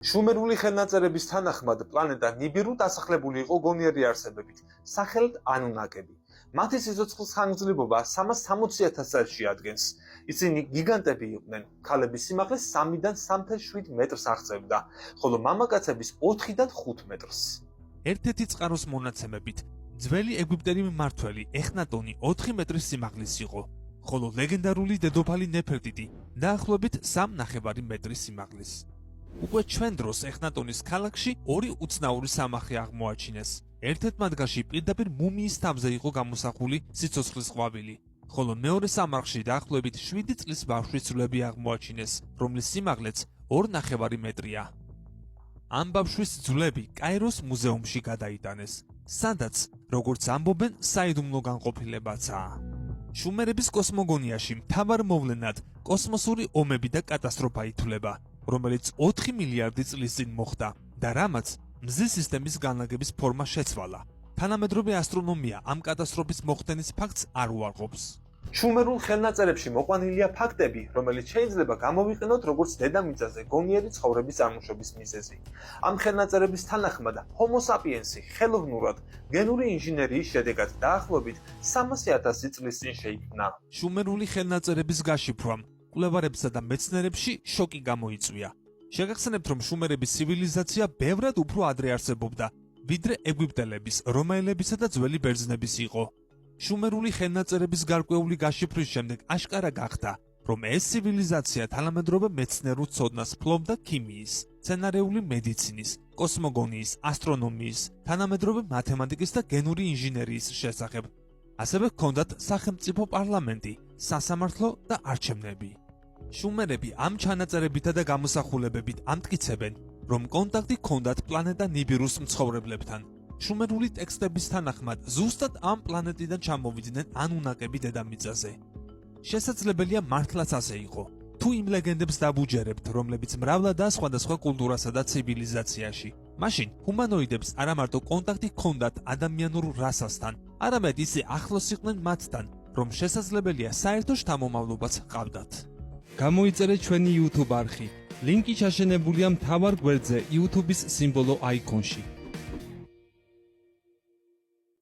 შუმერული ხელნაწერების თანახმად პლანეტა ნიბირუ დასახლებული იყო გონიერი არსებებით, სახელით ანუნაკები. მათი სიცოცხლის ხანგრძლივობა 360,000 წელს შეადგენს. ისინი გიგანტები იყვნენ, ქალების სიმაღლე 3-დან 3,7 მეტრს აღწევდა, ხოლო მამაკაცების 4-დან 5 მეტრს. ერთ-ერთი წყაროს მონაცემებით, ძველი ეგვიპტელი მმართველი ეხნატონი 4 მეტრის სიმაღლის იყო, ხოლო ლეგენდარული დედოფალი ნეფერტიტი დაახლოებით 3,5 მეტრის სიმაღლის. უკვე ჩვენ დროს ეხნატონის ქალაქში ორი უცნაური სამარხი აღმოაჩინეს. ერთ-ერთ მათგანში პირდაპირ მუმიის თავზე იყო გამოსახული სიცოცხლის ყვავილი, ხოლო მეორე სამარხში დაახლოებით 7 წლის ბავშვის ძვლები აღმოაჩინეს, რომლის სიმაღლეც 2,5 მეტრია. ამ ბავშვის ძვლები კაიროს მუზეუმში გადაიტანეს, სადაც, როგორც ამბობენ, საიდუმლო განყოფილებაცაა. შუმერების კოსმოგონიაში მთავარ მოვლენად კოსმოსური ომები და კატასტროფა ითვლება, რომელიც 4 მილიარდი წლის წინ მოხდა და რამაც მზის სისტემის განლაგების ფორმა შეცვალა. თანამედროვე ასტრონომია ამ კატასტროფის მოხდენის ფაქტს არ უარყოფს. შუმერულ ხელნაწერებში მოყვანილია ფაქტები, რომელიც შეიძლება გამოვიყენოთ როგორც დედამიწაზე გონიერი ცხოვრების წარმოშობის მიზეზი. ამ ხელნაწერების თანახმად, ჰომო საპიენსი ხელოვნურად გენური ინჟინერიის შედეგად დაახლოებით 300,000 წლის წინ შეიქმნა. შუმერული ხელნაწერების გაშიფრვამ კვლევარებსა და მეცნიერებში შოკი გამოიწვია. შეგახსენებთ, რომ შუმერების ცივილიზაცია ბევრად უფრო ადრე არსებობდა, ვიდრე ეგვიპტელების, რომაელებისა და ძველი ბერძნების იყო. შუმერული ხელნაწერების გარკვეული გაშიფვრის შემდეგ აშკარა გახდა, რომ ეს ცივილიზაცია თანამედროვე მეცნიერულ ცოდნას ფლობდა ქიმიის, სცენარეული მედიცინის, კოსმოგონიის, ასტრონომიის, თანამედროვე მათემატიკის და გენური ინჟინერიის შესახებ. ასევე ჰქონდათ სახელმწიფო პარლამენტი, სასამართლო და არჩევნები. შუმერები ამ ჩანაწერებითა და გამოსახულებებით ამტკიცებენ, რომ კონტაქტი ჰქონდათ პლანეტა ნიბირუს მცხოვრებლებთან. შუმერული ტექსტების თანახმად ზუსტად ამ პლანეტიდან ჩამოვიდნენ ანუნაკები დედამიწაზე. შესაძლებელია მართლაც ასე იყო, თუ იმ ლეგენდებს დაბუჯერებთ, რომლებიც მრავლადაა სხვადასხვა კულტურასა და ცივილიზაციაში. მაშინ ჰუმანოიდებს არა მარტო კონტაქტი ჰქონდათ ადამიანურ რასასთან, არამედ ისე ახლოს იყვნენ მათთან, რომ შესაძლებელია საერთო შთამომავლობაც ჰყავდათ. გამოიწერეთ ჩვენი YouTube არხი. ლინკი ჩაშენებულია მთავარ გვერდზე YouTube-ის სიმბოლო აიკონში.